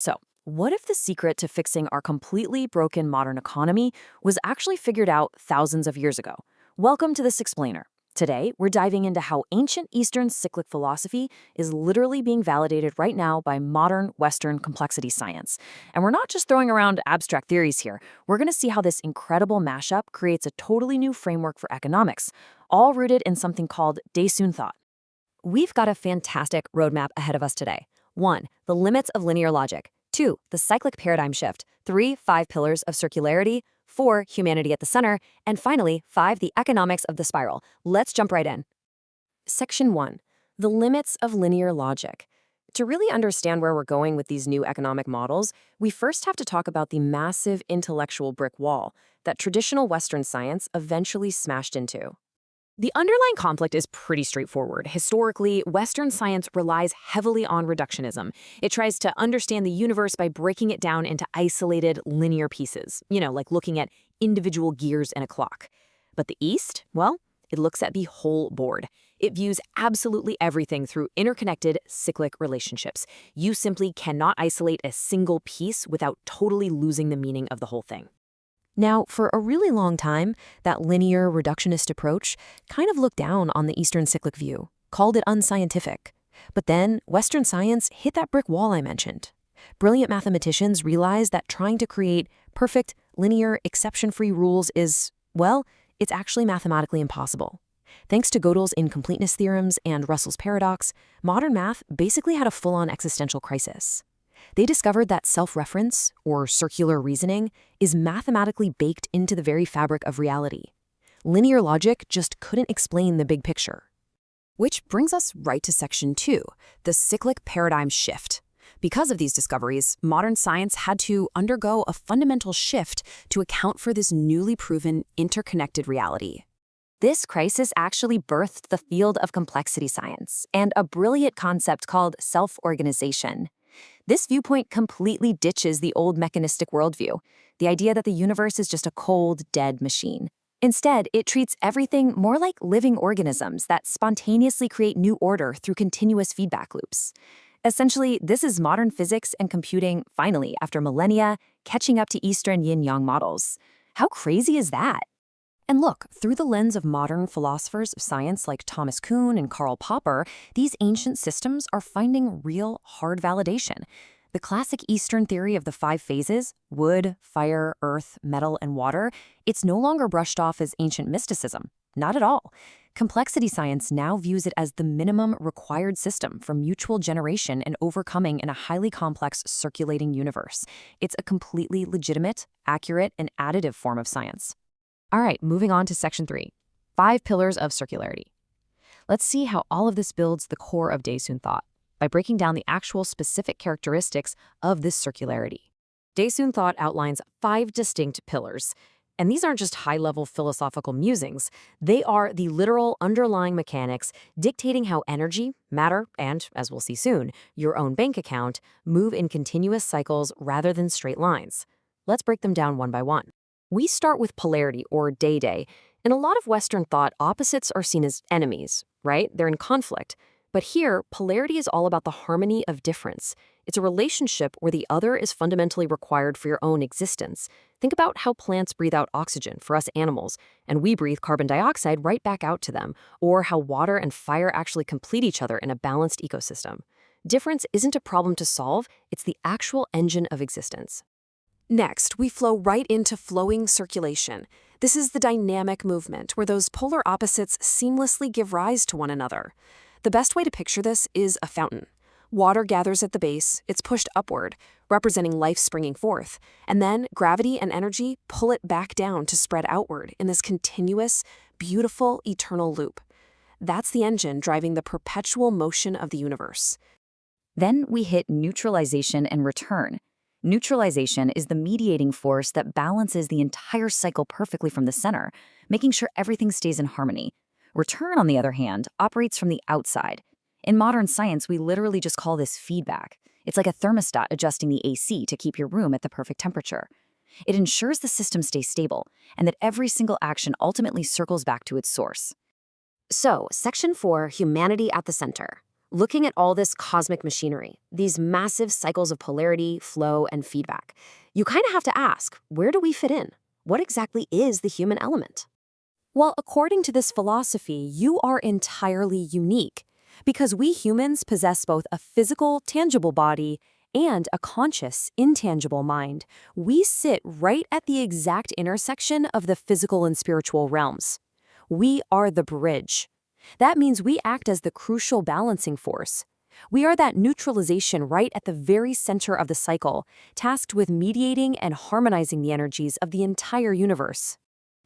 So, what if the secret to fixing our completely broken modern economy was actually figured out thousands of years ago? Welcome to This Explainer. Today, we're diving into how ancient Eastern cyclic philosophy is literally being validated right now by modern Western complexity science. And we're not just throwing around abstract theories here. We're going to see how this incredible mashup creates a totally new framework for economics, all rooted in something called Daesoon thought. We've got a fantastic roadmap ahead of us today. 1. The limits of linear logic. 2. The cyclic paradigm shift. 3. 5 pillars of circularity. 4. Humanity at the center. And finally, 5. The economics of the spiral. Let's jump right in. Section 1. The limits of linear logic. To really understand where we're going with these new economic models, we first have to talk about the massive intellectual brick wall that traditional Western science eventually smashed into. The underlying conflict is pretty straightforward. Historically, Western science relies heavily on reductionism. It tries to understand the universe by breaking it down into isolated, linear pieces, like looking at individual gears in a clock. But the East, well, it looks at the whole board. It views absolutely everything through interconnected, cyclic relationships. You simply cannot isolate a single piece without totally losing the meaning of the whole thing. Now, for a really long time, that linear reductionist approach kind of looked down on the Eastern cyclic view, called it unscientific. But then Western science hit that brick wall I mentioned. Brilliant mathematicians realized that trying to create perfect, linear, exception-free rules is, well, it's actually mathematically impossible. Thanks to Gödel's incompleteness theorems and Russell's paradox, modern math basically had a full-on existential crisis. They discovered that self-reference, or circular reasoning, is mathematically baked into the very fabric of reality. Linear logic just couldn't explain the big picture. Which brings us right to Section 2, the cyclic paradigm shift. Because of these discoveries, modern science had to undergo a fundamental shift to account for this newly proven interconnected reality. This crisis actually birthed the field of complexity science and a brilliant concept called self-organization. This viewpoint completely ditches the old mechanistic worldview, the idea that the universe is just a cold, dead machine. Instead, it treats everything more like living organisms that spontaneously create new order through continuous feedback loops. Essentially, this is modern physics and computing, finally, after millennia, catching up to Eastern yin-yang models. How crazy is that? And look, through the lens of modern philosophers of science like Thomas Kuhn and Karl Popper, these ancient systems are finding real, hard validation. The classic Eastern theory of the 5 phases, wood, fire, earth, metal, and water, it's no longer brushed off as ancient mysticism. Not at all. Complexity science now views it as the minimum required system for mutual generation and overcoming in a highly complex circulating universe. It's a completely legitimate, accurate, and additive form of science. All right, moving on to Section 3, 5 pillars of circularity. Let's see how all of this builds the core of Daesoon thought by breaking down the actual specific characteristics of this circularity. Daesoon thought outlines 5 distinct pillars, and these aren't just high-level philosophical musings. They are the literal underlying mechanics dictating how energy, matter, and, as we'll see soon, your own bank account move in continuous cycles rather than straight lines. Let's break them down one by one. We start with polarity, or day-day. In a lot of Western thought, opposites are seen as enemies, right? They're in conflict. But here, polarity is all about the harmony of difference. It's a relationship where the other is fundamentally required for your own existence. Think about how plants breathe out oxygen for us animals, and we breathe carbon dioxide right back out to them, or how water and fire actually complete each other in a balanced ecosystem. Difference isn't a problem to solve, it's the actual engine of existence. Next, we flow right into flowing circulation. This is the dynamic movement where those polar opposites seamlessly give rise to one another. The best way to picture this is a fountain. Water gathers at the base, it's pushed upward, representing life springing forth, and then gravity and energy pull it back down to spread outward in this continuous, beautiful, eternal loop. That's the engine driving the perpetual motion of the universe. Then we hit neutralization and return. Neutralization is the mediating force that balances the entire cycle perfectly from the center, making sure everything stays in harmony. Return, on the other hand, operates from the outside. In modern science, we literally just call this feedback. It's like a thermostat adjusting the AC to keep your room at the perfect temperature. It ensures the system stays stable and that every single action ultimately circles back to its source. So, Section 4, humanity at the center. looking at all this cosmic machinery, these massive cycles of polarity, flow, and feedback, you kind of have to ask, where do we fit in? What exactly is the human element? Well, according to this philosophy, you are entirely unique because we humans possess both a physical, tangible body and a conscious, intangible mind. We sit right at the exact intersection of the physical and spiritual realms. We are the bridge. That means we act as the crucial balancing force. We are that neutralization right at the very center of the cycle, tasked with mediating and harmonizing the energies of the entire universe.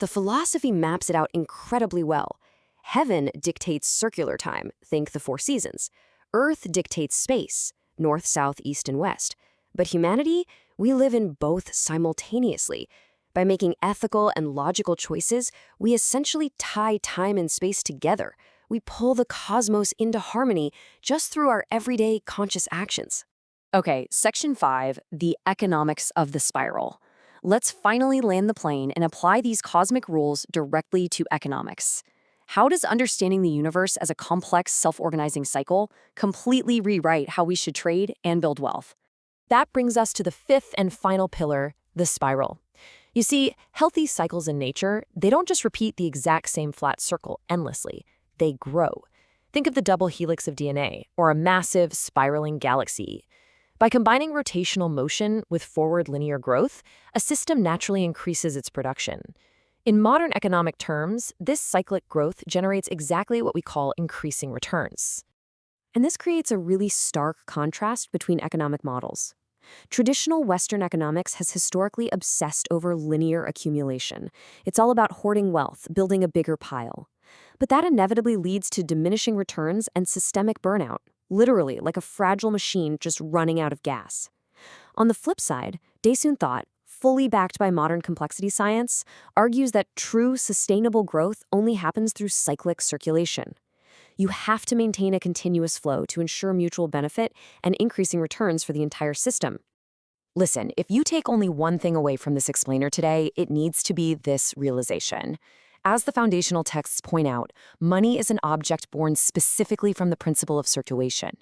The philosophy maps it out incredibly well. Heaven dictates circular time, think the four seasons. Earth dictates space, north, south, east, and west. But humanity, we live in both simultaneously. By making ethical and logical choices, we essentially tie time and space together. We pull the cosmos into harmony just through our everyday conscious actions. Okay, Section 5, the economics of the spiral. Let's finally land the plane and apply these cosmic rules directly to economics. How does understanding the universe as a complex, self-organizing cycle completely rewrite how we should trade and build wealth? That brings us to the fifth and final pillar, the spiral. You see, healthy cycles in nature, they don't just repeat the exact same flat circle endlessly. They grow. Think of the double helix of DNA, or a massive spiraling galaxy. By combining rotational motion with forward linear growth, a system naturally increases its production. In modern economic terms, this cyclic growth generates exactly what we call increasing returns. And this creates a really stark contrast between economic models. Traditional Western economics has historically obsessed over linear accumulation. It's all about hoarding wealth, building a bigger pile. But that inevitably leads to diminishing returns and systemic burnout, literally like a fragile machine just running out of gas. On the flip side, Daesun thought, fully backed by modern complexity science, argues that true sustainable growth only happens through cyclic circulation. You have to maintain a continuous flow to ensure mutual benefit and increasing returns for the entire system. Listen, if you take only one thing away from this explainer today, it needs to be this realization. As the foundational texts point out, money is an object born specifically from the principle of circulation.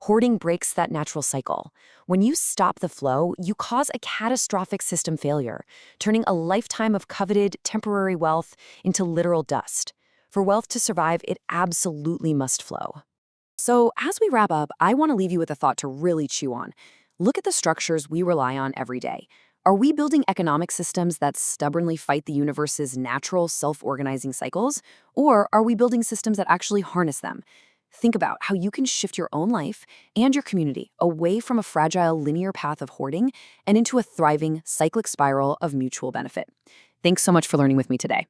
Hoarding breaks that natural cycle. When you stop the flow, you cause a catastrophic system failure, turning a lifetime of coveted, temporary wealth into literal dust. For wealth to survive, it absolutely must flow. So, as we wrap up, I want to leave you with a thought to really chew on. Look at the structures we rely on every day. Are we building economic systems that stubbornly fight the universe's natural self-organizing cycles? Or are we building systems that actually harness them? Think about how you can shift your own life and your community away from a fragile linear path of hoarding and into a thriving cyclic spiral of mutual benefit. Thanks so much for learning with me today.